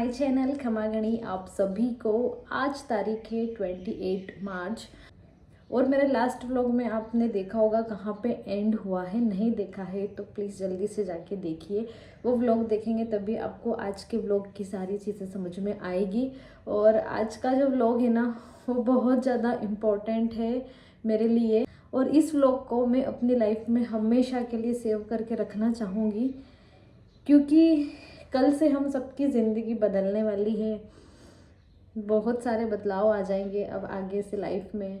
My channel खमागणी आप सभी को। आज तारीख है 28 मार्च और मेरे लास्ट व्लॉग में आपने देखा होगा कहाँ पे एंड हुआ है। नहीं देखा है तो प्लीज़ जल्दी से जाके देखिए। वो व्लॉग देखेंगे तभी आपको आज के व्लॉग की सारी चीज़ें समझ में आएगी। और आज का जो व्लॉग है ना वो बहुत ज़्यादा इम्पोर्टेंट है मेरे लिए और इस व्लॉग को मैं अपनी लाइफ में हमेशा के लिए सेव करके रखना चाहूँगी, क्योंकि कल से हम सबकी ज़िंदगी बदलने वाली है। बहुत सारे बदलाव आ जाएंगे अब आगे से लाइफ में।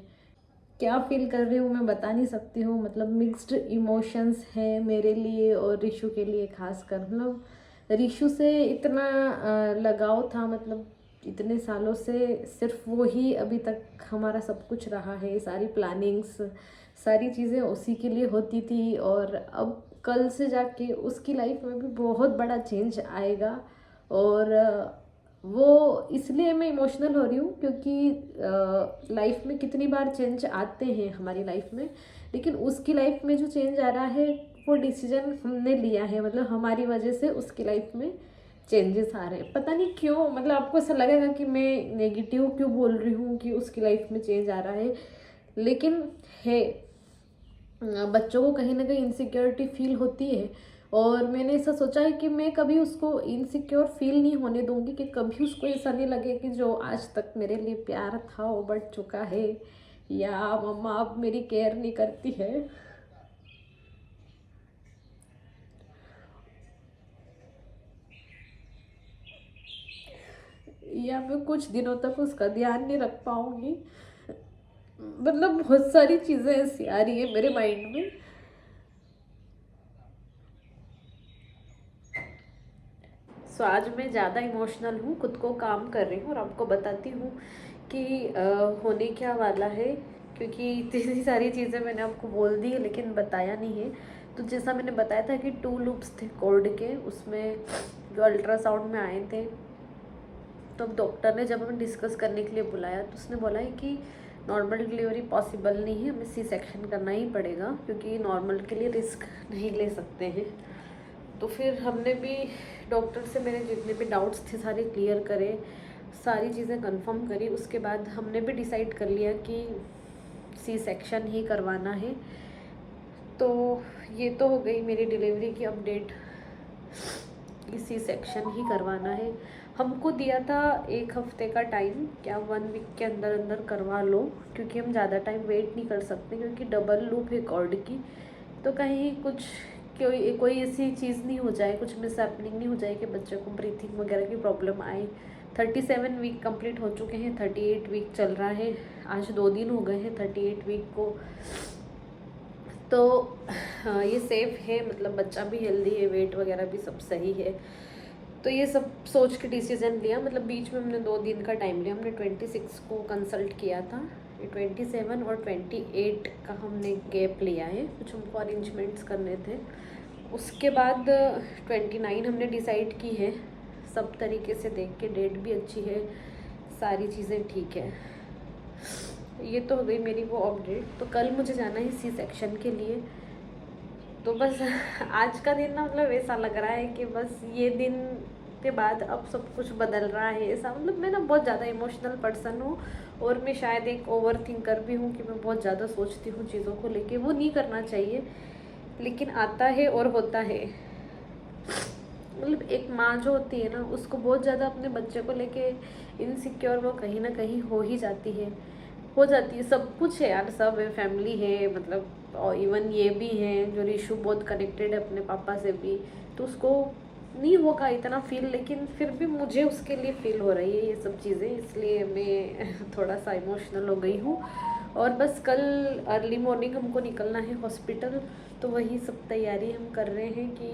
क्या फील कर रही हूँ मैं बता नहीं सकती हूँ। मतलब मिक्स्ड इमोशंस है मेरे लिए और रिशु के लिए खास कर। मतलब रिशु से इतना लगाव था, मतलब इतने सालों से सिर्फ वो ही अभी तक हमारा सब कुछ रहा है। सारी प्लानिंग्स सारी चीज़ें उसी के लिए होती थी और अब कल से जाके उसकी लाइफ में भी बहुत बड़ा चेंज आएगा। और वो इसलिए मैं इमोशनल हो रही हूँ क्योंकि लाइफ में कितनी बार चेंज आते हैं हमारी लाइफ में, लेकिन उसकी लाइफ में जो चेंज आ रहा है वो डिसीजन हमने लिया है। मतलब हमारी वजह से उसकी लाइफ में चेंजेस आ रहे हैं। पता नहीं क्यों, मतलब आपको ऐसा लगेगा कि मैं नेगेटिव क्यों बोल रही हूँ कि उसकी लाइफ में चेंज आ रहा है, लेकिन है। बच्चों को कहीं ना कहीं इनसिक्योरिटी फील होती है और मैंने ऐसा सोचा है कि मैं कभी उसको इनसिक्योर फील नहीं होने दूंगी, कि कभी उसको ऐसा नहीं लगे कि जो आज तक मेरे लिए प्यार था वो बढ़ चुका है या मम्मा अब मेरी केयर नहीं करती है। या मैं कुछ दिनों तक उसका ध्यान नहीं रख पाऊंगी। मतलब बहुत सारी चीज़ें ऐसी आ रही है मेरे माइंड में। सो आज मैं ज़्यादा इमोशनल हूँ, खुद को काम कर रही हूँ और आपको बताती हूँ कि होने क्या वाला है, क्योंकि इतनी सारी चीज़ें मैंने आपको बोल दी है लेकिन बताया नहीं है। तो जैसा मैंने बताया था कि 2 लूप्स थे कॉर्ड के, उसमें जो अल्ट्रासाउंड में आए थे, तो अब डॉक्टर ने जब हमें डिस्कस करने के लिए बुलाया तो उसने बोला है कि नॉर्मल डिलीवरी पॉसिबल नहीं है, हमें सी सेक्शन करना ही पड़ेगा क्योंकि नॉर्मल के लिए रिस्क नहीं ले सकते हैं। तो फिर हमने भी डॉक्टर से मेरे जितने भी डाउट्स थे सारे क्लियर करे, सारी चीज़ें कंफर्म करी। उसके बाद हमने भी डिसाइड कर लिया कि सी सेक्शन ही करवाना है। तो ये तो हो गई मेरी डिलीवरी की अपडेट, सी सेक्शन ही करवाना है। हमको दिया था 1 हफ्ते का टाइम, क्या 1 वीक के अंदर अंदर करवा लो, क्योंकि हम ज़्यादा टाइम वेट नहीं कर सकते क्योंकि डबल लूप है कॉर्ड की। तो कहीं कुछ कोई ऐसी चीज़ नहीं हो जाए, कुछ मिस हैपनिंग नहीं हो जाए कि बच्चे को ब्रीथिंग वगैरह की प्रॉब्लम आए। 37 वीक कंप्लीट हो चुके हैं, 38 वीक चल रहा है। आज 2 दिन हो गए हैं 38 वीक को। तो ये सेफ़ है, मतलब बच्चा भी हेल्दी है, वेट वगैरह भी सब सही है। तो ये सब सोच के डिसीजन लिया। मतलब बीच में हमने 2 दिन का टाइम लिया। हमने 26 को कंसल्ट किया था, 27 और 28 का हमने गैप लिया है, कुछ हमको अरेंजमेंट्स करने थे। उसके बाद 29 हमने डिसाइड की है, सब तरीके से देख के, डेट भी अच्छी है, सारी चीज़ें ठीक है। ये तो हो गई मेरी वो अपडेट। तो कल मुझे जाना है सी सेक्शन के लिए। तो बस आज का दिन ना, मतलब ऐसा लग रहा है कि बस ये दिन के बाद अब सब कुछ बदल रहा है ऐसा। मतलब मैं ना बहुत ज़्यादा इमोशनल पर्सन हूँ और मैं शायद एक ओवर थिंकर भी हूँ कि मैं बहुत ज़्यादा सोचती हूँ चीज़ों को लेके। वो नहीं करना चाहिए लेकिन आता है और होता है। मतलब एक माँ जो होती है ना, उसको बहुत ज़्यादा अपने बच्चे को लेके इनसिक्योर वो कहीं ना कहीं हो ही जाती है, हो जाती है। सब कुछ है यार, सब है, फैमिली है, मतलब और इवन ये भी है जो रिशु बहुत कनेक्टेड है अपने पापा से भी, तो उसको नहीं होगा इतना फील, लेकिन फिर भी मुझे उसके लिए फील हो रही है ये सब चीज़ें, इसलिए मैं थोड़ा सा इमोशनल हो गई हूँ। और बस कल अर्ली मॉर्निंग हमको निकलना है हॉस्पिटल, तो वही सब तैयारी हम कर रहे हैं कि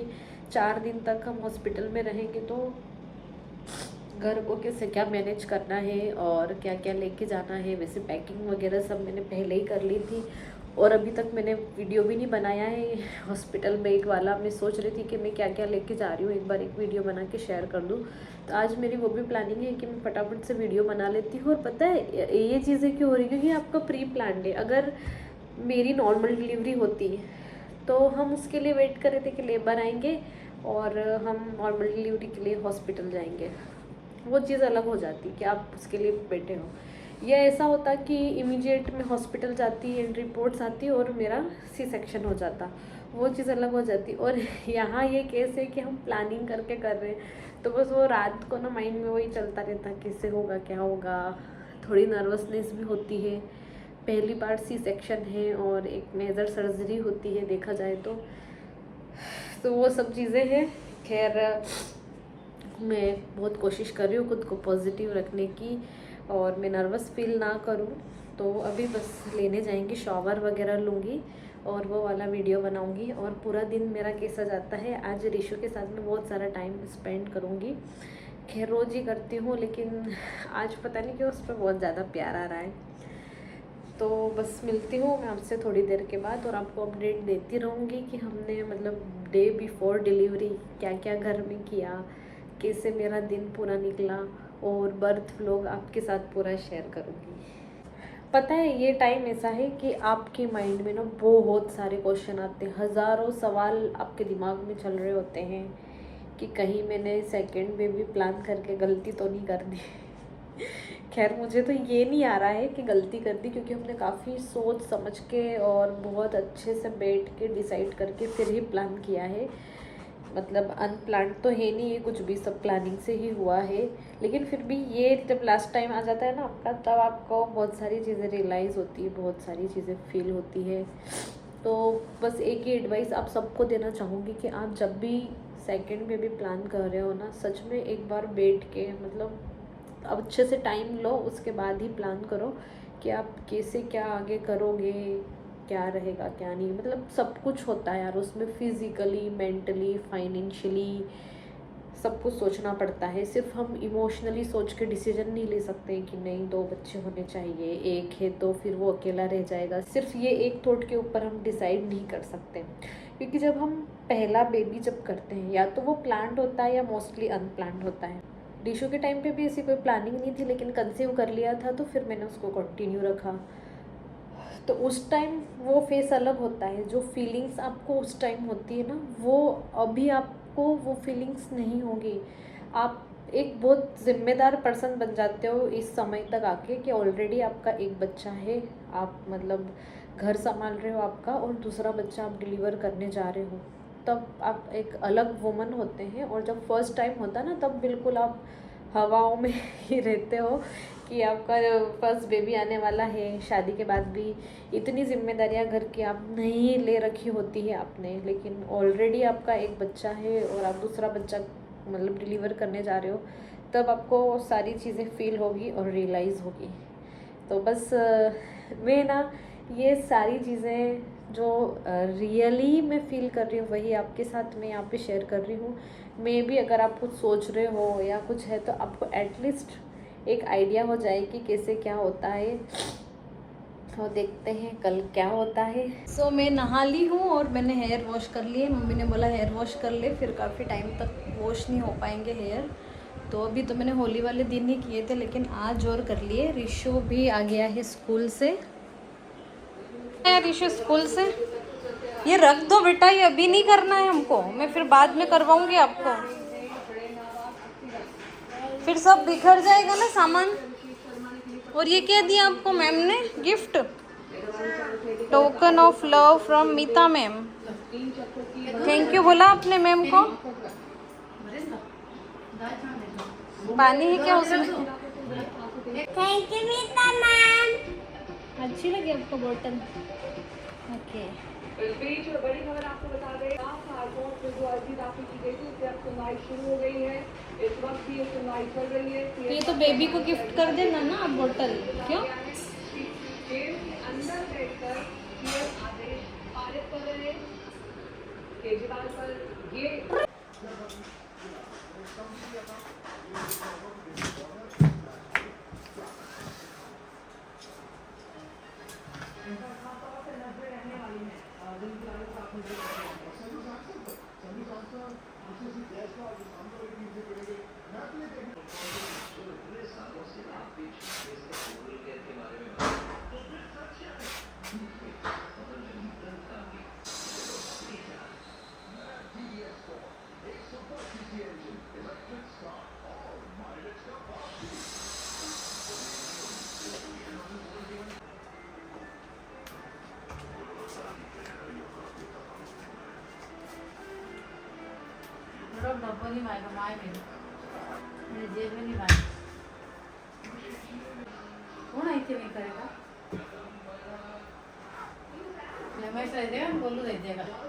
4 दिन तक हम हॉस्पिटल में रहेंगे। तो घर को कैसे क्या मैनेज करना है और क्या क्या लेके जाना है, वैसे पैकिंग वगैरह सब मैंने पहले ही कर ली थी और अभी तक मैंने वीडियो भी नहीं बनाया है हॉस्पिटल बैग वाला। मैं सोच रही थी कि मैं क्या क्या लेके जा रही हूँ, एक बार एक वीडियो बना के शेयर कर दूँ। तो आज मेरी वो भी प्लानिंग है कि मैं फटाफट से वीडियो बना लेती हूँ। और पता है ये चीज़ें क्यों हो रही है, क्योंकि आपका प्री प्लान है। अगर मेरी नॉर्मल डिलीवरी होती तो हम उसके लिए वेट कर रहे थे कि लेबर आएंगे और हम नॉर्मल डिलीवरी के लिए हॉस्पिटल जाएंगे। वो चीज़ अलग हो जाती कि आप उसके लिए बैठे हो। या ऐसा होता कि इमीडिएट में हॉस्पिटल जाती एंड रिपोर्ट्स आती और मेरा सी सेक्शन हो जाता, वो चीज़ अलग हो जाती। और यहाँ ये केस है कि हम प्लानिंग करके कर रहे हैं, तो बस वो रात को ना माइंड में वही चलता रहता कैसे होगा क्या होगा। थोड़ी नर्वसनेस भी होती है, पहली बार सी सेक्शन है और एक मेजर सर्जरी होती है देखा जाए तो वो सब चीज़ें हैं। खैर मैं बहुत कोशिश कर रही हूँ खुद को पॉजिटिव रखने की और मैं नर्वस फील ना करूँ। तो अभी बस लेने जाएंगे, शॉवर वगैरह लूँगी और वो वाला वीडियो बनाऊँगी। और पूरा दिन मेरा कैसा जाता है, आज ऋषु के साथ में बहुत सारा टाइम स्पेंड करूँगी। खैर रोज़ ही करती हूँ, लेकिन आज पता नहीं क्यों उस पर बहुत ज़्यादा प्यार आ रहा है। तो बस मिलती हूँ मैं आपसे थोड़ी देर के बाद और आपको अपडेट देती रहूँगी कि हमने मतलब डे बिफोर डिलीवरी क्या क्या घर में किया, कैसे मेरा दिन पूरा निकला, और बर्थ व्लॉग आपके साथ पूरा शेयर करूँगी। पता है ये टाइम ऐसा है कि आपके माइंड में ना बहुत सारे क्वेश्चन आते हैं, हज़ारों सवाल आपके दिमाग में चल रहे होते हैं कि कहीं मैंने सेकंड बेबी प्लान करके गलती तो नहीं कर दी। खैर मुझे तो ये नहीं आ रहा है कि गलती कर दी, क्योंकि हमने काफ़ी सोच समझ के और बहुत अच्छे से बैठ के डिसाइड करके फिर ही प्लान किया है। मतलब अनप्लान तो है नहीं है कुछ भी, सब प्लानिंग से ही हुआ है। लेकिन फिर भी ये जब लास्ट टाइम आ जाता है ना आपका, तब आपको बहुत सारी चीज़ें रियलाइज़ होती है, बहुत सारी चीज़ें फील होती है। तो बस एक ही एडवाइस आप सबको देना चाहूँगी कि आप जब भी सेकंड में भी प्लान कर रहे हो ना, सच में एक बार बैठ के मतलब अब अच्छे से टाइम लो, उसके बाद ही प्लान करो कि आप कैसे क्या आगे करोगे, क्या रहेगा क्या नहीं। मतलब सब कुछ होता है यार उसमें, फिज़िकली, मेंटली, फाइनेंशियली सब कुछ सोचना पड़ता है। सिर्फ हम इमोशनली सोच के डिसीजन नहीं ले सकते कि नहीं 2 बच्चे होने चाहिए, एक है तो फिर वो अकेला रह जाएगा। सिर्फ ये एक थॉट के ऊपर हम डिसाइड नहीं कर सकते, क्योंकि जब हम पहला बेबी जब करते हैं या तो वो प्लान्ड होता है या मोस्टली अनप्लान्ड होता है। डिशू के टाइम पे भी ऐसी कोई प्लानिंग नहीं थी, लेकिन कंसीव कर लिया था तो फिर मैंने उसको कंटिन्यू रखा। तो उस टाइम वो फेस अलग होता है, जो फीलिंग्स आपको उस टाइम होती है ना, वो अभी आपको वो फीलिंग्स नहीं होगी। आप एक बहुत ज़िम्मेदार पर्सन बन जाते हो इस समय तक आके कि ऑलरेडी आपका एक बच्चा है, आप मतलब घर संभाल रहे हो आपका, और दूसरा बच्चा आप डिलीवर करने जा रहे हो। तब आप एक अलग वुमन होते हैं, और जब फर्स्ट टाइम होता है ना, तब बिल्कुल आप हवाओं में ही रहते हो कि आपका फर्स्ट बेबी आने वाला है। शादी के बाद भी इतनी जिम्मेदारियां घर की आप नहीं ले रखी होती है आपने, लेकिन ऑलरेडी आपका एक बच्चा है और आप दूसरा बच्चा मतलब डिलीवर करने जा रहे हो, तब आपको सारी चीज़ें फील होगी और रियलाइज़ होगी। तो बस मैं ना ये सारी चीज़ें जो रियली मैं फ़ील कर रही हूँ वही आपके साथ मैं यहाँ पे शेयर कर रही हूँ। मे भी अगर आप कुछ सोच रहे हो या कुछ है तो आपको एटलीस्ट एक आइडिया हो जाए कि कैसे क्या होता है। तो देखते हैं कल क्या होता है। सो मैं नहा ली हूँ और मैंने हेयर वॉश कर लिए। मम्मी ने बोला हेयर वॉश कर ले, फिर काफ़ी टाइम तक वॉश नहीं हो पाएंगे हेयर। तो अभी तो मैंने होली वाले दिन ही किए थे, लेकिन आज और कर लिए। ऋषु भी आ गया है स्कूल से। ऋषु स्कूल से, ये रख दो बेटा, ये अभी नहीं करना है हमको, मैं फिर बाद में करवाऊंगी आपको, फिर सब बिखर जाएगा ना सामान। और ये क्या दिया आपको मैम ने gift? Token of love from Meeta ma'am. Thank you बोला आपने मैम को? पानी है क्या उसमें? Thank you Meeta ma'am. अच्छी लगी आपको बोतल? ओके। इस बीच बड़ी खबर आपको बता दें, हाईकोर्ट में जो अर्जी दाखिल की गई थी उससे अब सुनवाई शुरू हो गई है। इस वक्त भी ये सुनवाई चल रही है। ये तो बेबी को गिफ्ट कर देना ना आप बोतल, क्यों? जेल के अंदर बैठकर सीएम आदेश पारित कर रहे हैं केजरीवाल पर ये आएगा माए मेरे जेब में नहीं माए कौन आई थी नहीं करेगा मैं सही देगा बोलू दे देगा